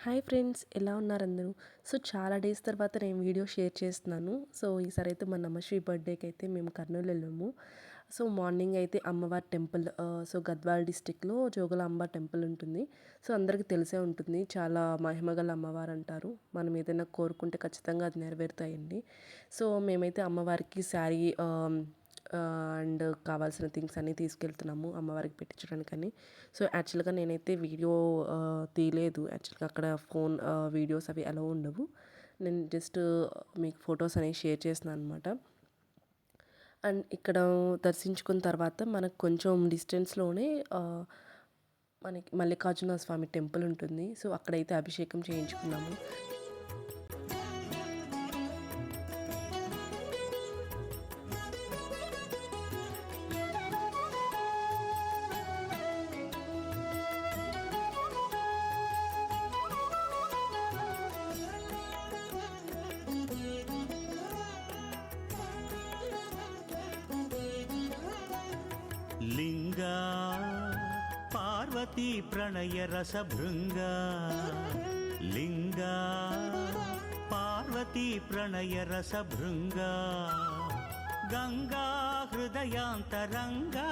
Hi friends, ఎలా ఉన్నారు అందరూ? సో చాలా డేస్ తర్వాత నేను వీడియో షేర్ చేస్తున్నాను. సో ఈసారి అయితే మా నమశ్రీ బర్త్డేకి అయితే మేము కర్నూలు వెళ్ళాము. సో మార్నింగ్ అయితే అమ్మవారి టెంపుల్, సో గద్వాల్ డిస్టిక్లో జోగులాంబ టెంపుల్ ఉంటుంది. సో అందరికీ తెలిసే ఉంటుంది, చాలా మహిమగల అమ్మవారు అంటారు. మనం ఏదైనా కోరుకుంటే ఖచ్చితంగా అది నెరవేరుతాయండి. సో మేమైతే అమ్మవారికి శారీ అండ్ కావాల్సిన థింగ్స్ అన్నీ తీసుకెళ్తున్నాము అమ్మవారికి పెట్టించడానికని. సో యాక్చువల్గా నేనైతే వీడియో తీయలేదు. యాక్చువల్గా అక్కడ ఫోన్ వీడియోస్ అవి అలా ఉండవు. నేను జస్ట్ మీకు ఫొటోస్ అనేవి షేర్ చేస్తున్నాను అనమాట. అండ్ ఇక్కడ దర్శించుకున్న తర్వాత మనకు కొంచెం డిస్టెన్స్లోనే మనకి మల్లికార్జున స్వామి టెంపుల్ ఉంటుంది. సో అక్కడైతే అభిషేకం చేయించుకున్నాము. लिंगा पार्वती प्रणय रसभृंगा लिंगा पार्वती प्रणय रसभृंगा गंगा हृदयांतरंगा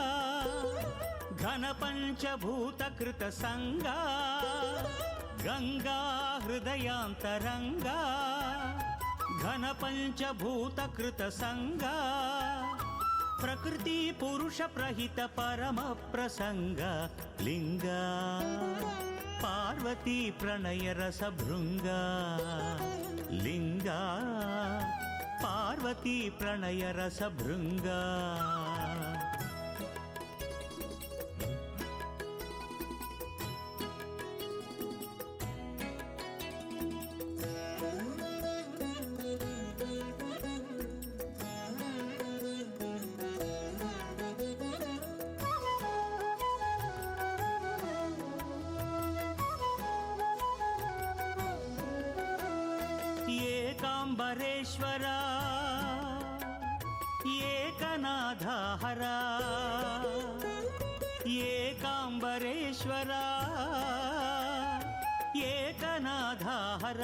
घन पंचभूत कृत संगा गंगा हृदयांतरंगा घन पंचभूत कृत संगा प्रकृति पुरुष प्रहित परम प्रसंग लिंगा पार्वती प्रणय रस भृंगा लिंगा पार्वती प्रणय रस भृंगा ఏకాంబరేశ్వర ఏకనాథహర ఏకాంబరేశ్వర ఏకనాథహర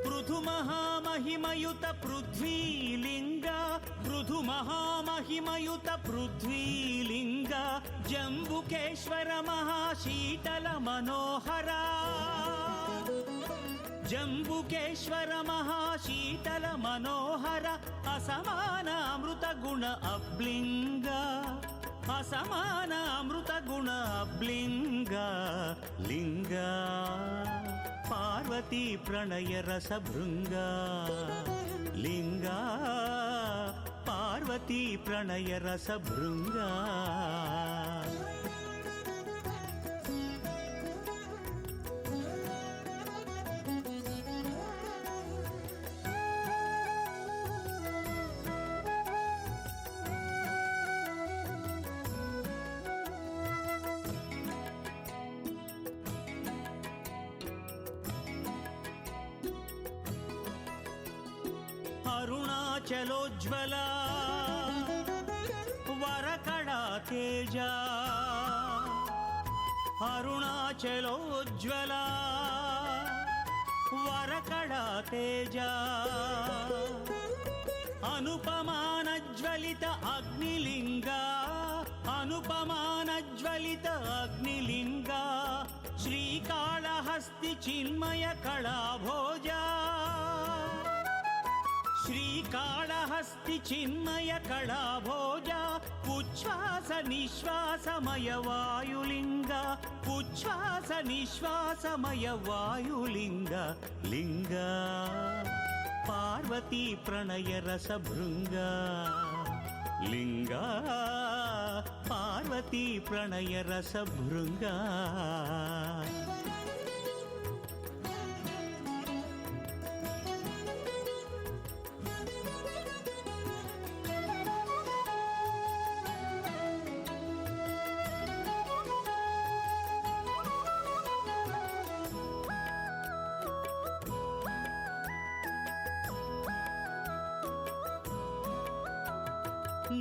పృథు మహామహిమయుత పృథ్వీలింగ పృథు మహామహిమయుత పృథ్వీలింగ జంబుకేశ్వర మహాశీతల మనోహర जंबुकेश्वर महाशीतल मनोहर असमान अमृत गुण अब्लिंग असमान अमृत गुण अब्लिंग लिंग पार्वती प्रणय रस भृंग लिंग पार्वती प्रणय रस भृंग अरुणाचलोज्ज्वला वरकड़ा तेजा अरुणाचलोज्ज्वला वरकड़ा तेजा अनुपमानज्वलित अग्निलिंगा अनुपमानज्वलित अग्निलिंगा श्रीकाళहस्ति चिन्मय कళాభోజా श्रीकाళहस्ति चिन्मय कళాభోజా उच्छ्वास निश्वासमय वायुलिंग उच्छ्वास निश्वासमय वायुलिंग लिंग पार्वती प्रणय रस भृंग लिंग पार्वती प्रणय रस भृंग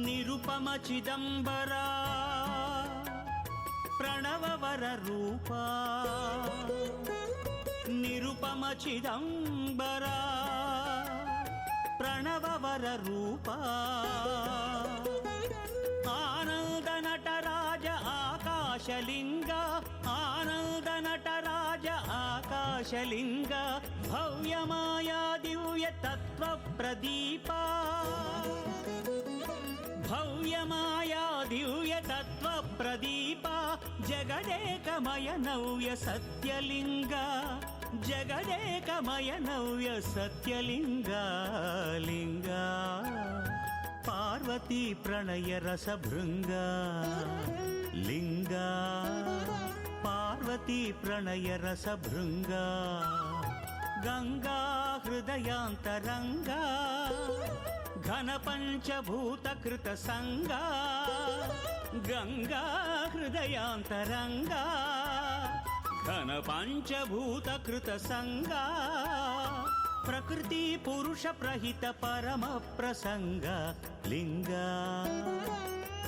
निरुपम चिदंबरा प्रणववर रूपा చిదంబరా ప్రణవవర రూపా ఆనంద నటరాజ ఆకాశలింగ ఆనంద నటరాజ ఆకాశలింగ భవ్యమాయా దివ్య తత్వ ప్రదీపా భవ్యమాయా దివ్య తత్వ ప్రదీప జగదేకమయ నవ్య సత్యలింగ జగదేకమయ నవ్య సత్యలింగ లింగ పార్వతీ ప్రణయ రస భృంగ లింగ పార్వతీ ప్రణయ రస భృంగ గంగా హృదయాంతరంగా ఘన పంచభూత కృత సంగా గంగా హృదయాంతరంగా ఘన పంచభూత కృత సంగా ప్రకృతి పురుష ప్రహిత పరమ ప్రసంగ లింగ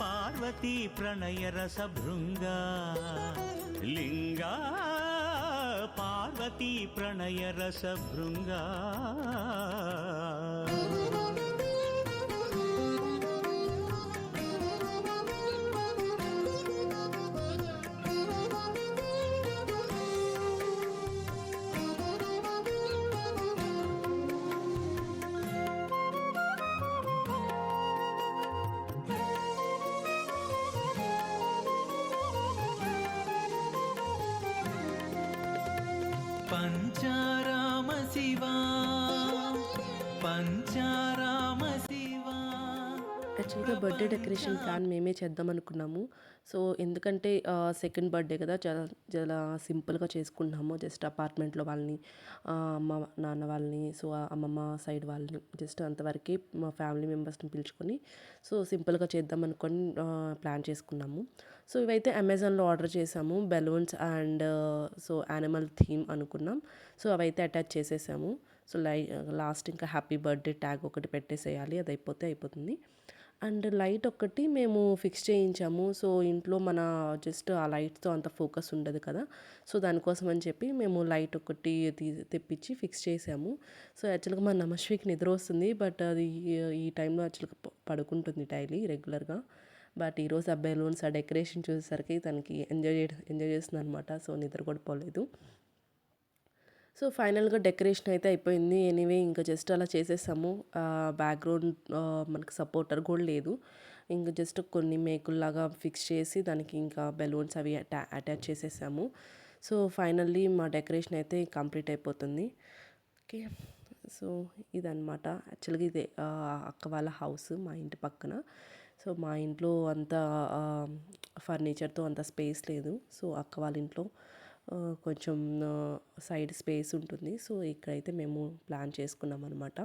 పార్వతీ ప్రణయ రస భృంగ లింగ పార్వతీ ప్రణయ రస భృంగ పంచారామ శివా పంచారామ శివా. యాక్చువల్గా బర్త్డే డెకరేషన్ ప్లాన్ మేమే చేద్దాం అనుకున్నాము. సో ఎందుకంటే సెకండ్ బర్త్డే కదా, చాలా చాలా సింపుల్గా చేసుకుంటున్నాము. జస్ట్ అపార్ట్మెంట్లో వాళ్ళని, అమ్మ నాన్న వాళ్ళని, సో అమ్మమ్మ సైడ్ వాళ్ళని జస్ట్ అంతవరకే మా ఫ్యామిలీ మెంబర్స్ని పిలుచుకొని సో సింపుల్గా చేద్దాం అనుకొని ప్లాన్ చేసుకున్నాము. సో ఇవైతే అమెజాన్లో ఆర్డర్ చేసాము, balloons and so animal theme అనుకున్నాం. సో అవైతే అటాచ్ చేసేసాము. సో లాస్ట్ ఇంకా హ్యాపీ బర్త్డే ట్యాగ్ ఒకటి పెట్టేసేయాలి, అది అయిపోతుంది. అండ్ లైట్ ఒకటి మేము ఫిక్స్ చేయించాము. సో ఇంట్లో మన జస్ట్ ఆ లైట్తో అంత ఫోకస్ ఉండదు కదా, సో దానికోసం అని చెప్పి మేము లైట్ ఒకటి తెప్పించి ఫిక్స్ చేసాము. సో యాక్చువల్గా మా నమశ్వీకి నిద్ర వస్తుంది, బట్ అది ఈ టైంలో యాక్చువల్గా పడుకుంటుంది డైలీ రెగ్యులర్గా. బట్ ఈరోజు ఆ బెలూన్స్ ఆ డెకరేషన్ చూసేసరికి తనకి ఎంజాయ్ చేస్తుంది అనమాట. సో నిద్ర కూడా పోలేదు. సో ఫైనల్గా డెకరేషన్ అయితే అయిపోయింది. ఎనీవే ఇంకా జస్ట్ అలా చేసేసాము. బ్యాక్గ్రౌండ్ మనకు సపోర్టర్ కూడా లేదు, ఇంకా జస్ట్ కొన్ని మేకుల్లాగా ఫిక్స్ చేసి దానికి ఇంకా బెలూన్స్ అవి అటాచ్ చేసేసాము. సో ఫైనల్లీ మా డెకరేషన్ అయితే కంప్లీట్ అయిపోతుంది. ఓకే, సో ఇదన్నమాట. యాక్చువల్గా ఇదే అక్క వాళ్ళ హౌస్ మా ఇంటి పక్కన. సో మా ఇంట్లో అంత ఫర్నిచర్తో అంత స్పేస్ లేదు. సో అక్క వాళ్ళ ఇంట్లో కొంచెం సైడ్ స్పేస్ ఉంటుంది. సో ఇక్కడైతే మేము ప్లాన్ చేసుకున్నాం అనమాట.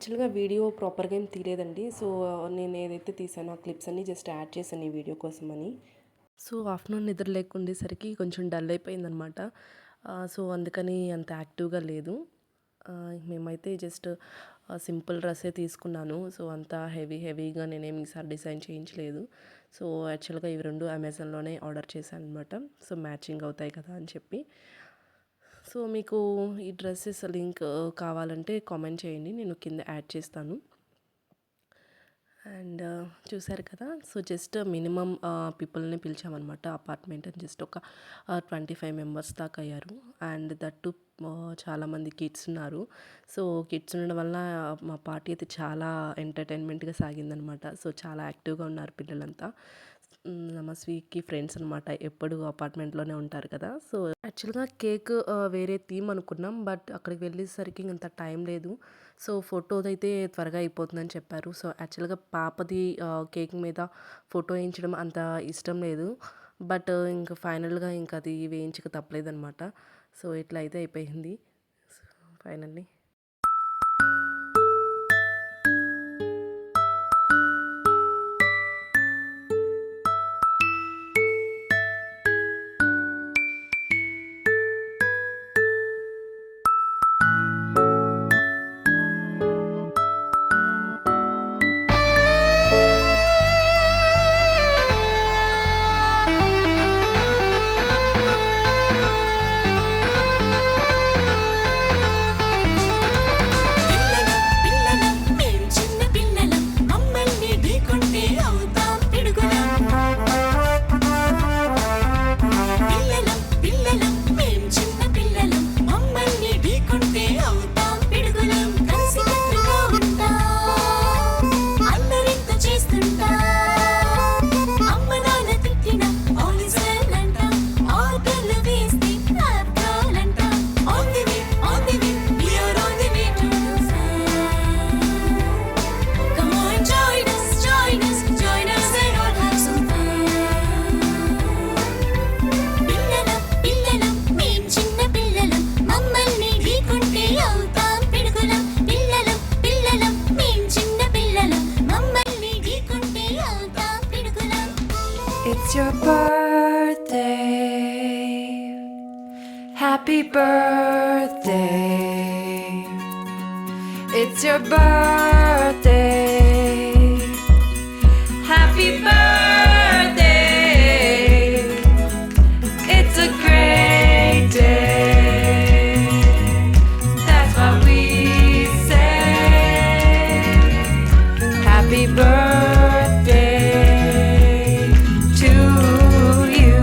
యాక్చువల్‌గా వీడియో ప్రాపర్‌గా ఏం తీయలేదండి. సో, నేను ఏదైతే తీసానో ఆ క్లిప్స్ అన్నీ జస్ట్ యాడ్ చేశాను ఈ వీడియో కోసమని. సో, ఆఫ్టర్‌నూన్ నిద్ర లేకుండేసరికి కొంచెం డల్ అయిపోయిందనమాట. సో, అందుకని అంత యాక్టివ్‌గా లేదు. మేమైతే జస్ట్ సింపుల్ డ్రెస్సే తీసుకున్నాను. సో, అంత హెవీగా నేనేమి ఈసారి డిజైన్ చేయించలేదు. సో, యాక్చువల్‌గా ఇవి 2 అమెజాన్‌లోనే ఆర్డర్ చేశాననమాట. సో, మ్యాచింగ్ అవుతాయి కదా అని చెప్పి. సో, మీకు ఈ డ్రెసెస్ లింక్ కావాలంటే కామెంట్ చేయండి. నేను కింద యాడ్ చేస్తాను. అండ్ చూసారు కదా! సో, జస్ట్ మినిమమ్ పీపుల్‌ని పిలిచామనమాట. అపార్ట్మెంట్ జస్ట్ ఒక 25 మెంబర్స్ దాకా అయ్యారు. అండ్ దట్ టూ చాలామంది కిడ్స్ ఉన్నారు. సో, కిడ్స్ ఉండడం వల్ల మా పార్టీ అయితే చాలా ఎంటర్‌టైన్‌మెంట్‌గా సాగిందనమాట. సో, చాలా యాక్టివ్‌గా ఉన్నారు పిల్లలంతా. నమస్వీకి ఫ్రెండ్స్ అనమాట. ఎప్పుడు అపార్ట్మెంట్‌లోనే ఉంటారు కదా! సో, యాక్చువల్‌గా కేక్ వేరే థీమ్ అనుకున్నాం. బట్ అక్కడికి వెళ్ళేసరికి ఇంత టైం లేదు. సో, ఫోటోదైతే త్వరగా అయిపోతుందని చెప్పారు. సో, యాక్చువల్‌గా పాపది కేక్ మీద ఫోటో వేయించడం అంత ఇష్టం లేదు. బట్ ఇంక ఫైనల్‌గా ఇంక అది వేయించక తప్పలేదనమాట. సో, ఇట్లా అయితే అయిపోయింది. So, finally. పిల్లలం పిల్లలం మేం చిన్న పిల్లలం మమ్మల్ని ఢీకొంటే అవుతాం పిడుగులం పిల్లలం పిల్లలం మేం చిన్న పిల్లలం మమ్మల్ని ఢీకొంటే అవుతాం పిడుగులం కలిసికట్టుగా ఉంటాం అల్లరింత చేస్తుంటాం అమ్మ నాన్న తిట్టిన ఆల్ ఇస్ వెల్ అంటాం ఆర్డర్లు వేస్తే ఆప్కాలంటాం on the way we are on the way to the sun. Come on, join us and all have some fun. పిల్లలం పిల్లలం మేం చిన్న పిల్లలం మమ్మల్ని ఢీకొంటే అవుతాం పిడుగులం పిల్లలం పిల్లలం మేం చిన్న పిల్లలం మమ్మల్ని ఢీకొంటే అవుతాం పిడుగులం It's your birthday. Happy birthday. It's your birthday. Happy birthday. It's a great day. That's what we say. Happy birthday to you.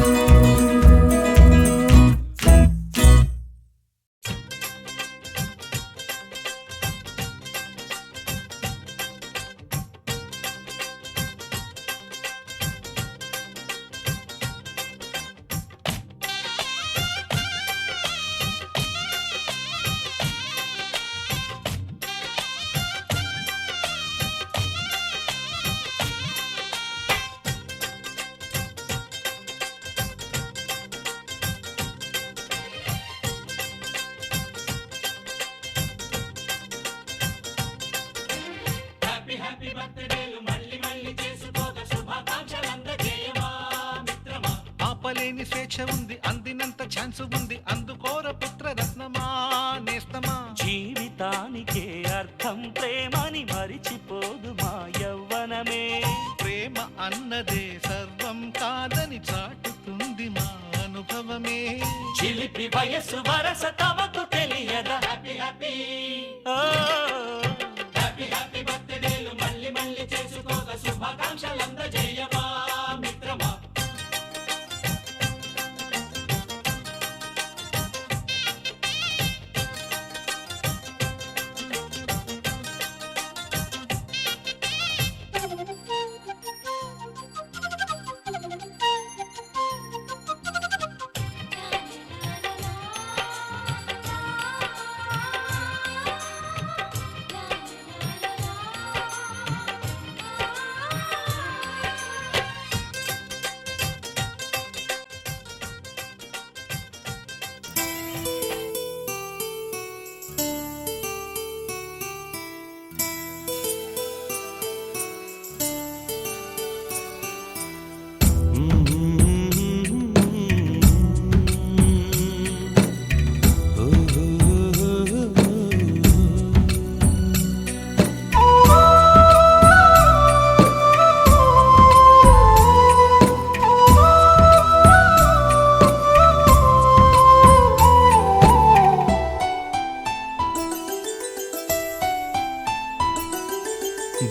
ఆపలేని స్వేచ్ఛ ఉంది అందినంత ఛాన్స్ ఉంది అందుకోర పుత్ర రత్నమా నేస్తమా జీవితానికే అర్థం ప్రేమని మరిచిపోదు మా యవ్వనమే ప్రేమ అన్నదే సర్వం కాదని చాటుతుంది మా అనుభవమే చిలిపి వయసు వరస తమకు తెలియదా హ్యాపీ హ్యాపీ హ్యాపీ హ్యాపీ బర్త్డేలు మళ్ళీ మళ్ళీ చేసుకోక శుభాకాంక్షలందజేయమా మిత్రమా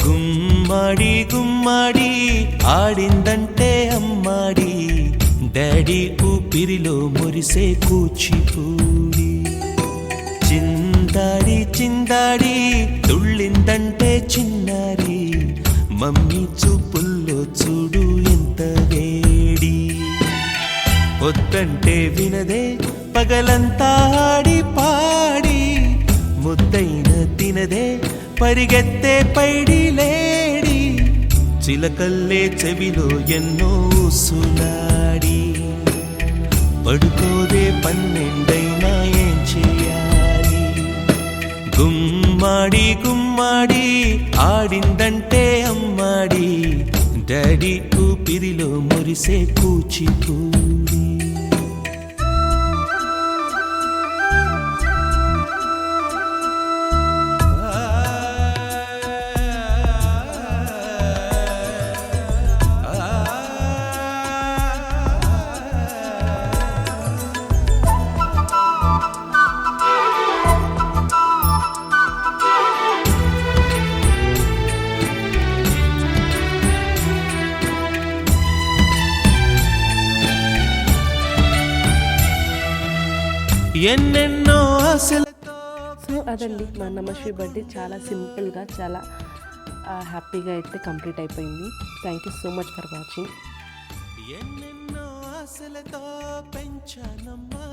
గుమ్మడి గుమ్మడి ఆడిందంటే అమ్మాడి డాడీ ఊపిరిలో మురిసే కూచిపూడి చిందాడి చిందాడి తుళ్ళిందంటే చిన్నారి మమ్మీ చూపుల్లో చూడు ఎంత వేడి వద్దంటే వినదే పగలంతా ఆడి పాడి ముద్దైన తినదే పరిగెత్తే పైడి లేడి చిలకల్లే చెవిలో ఎన్నో సులాడి పడుకోదే పన్నెండైనా ఏం చేయాలి గుమ్మాడి గుమ్మాడి ఆడిందంటే అమ్మాడి డాడీ ఊపిరిలో మురిసే కూచిపూడి ఎన్నెన్నో ఆశలతో సో అదండి మా నమశ్రీ బర్త్డే చాలా సింపుల్గా చాలా హ్యాపీగా అయితే కంప్లీట్ అయిపోయింది. Thank you so much for watching. ఎన్నెన్నో ఆశలతో పెంచానమ్మా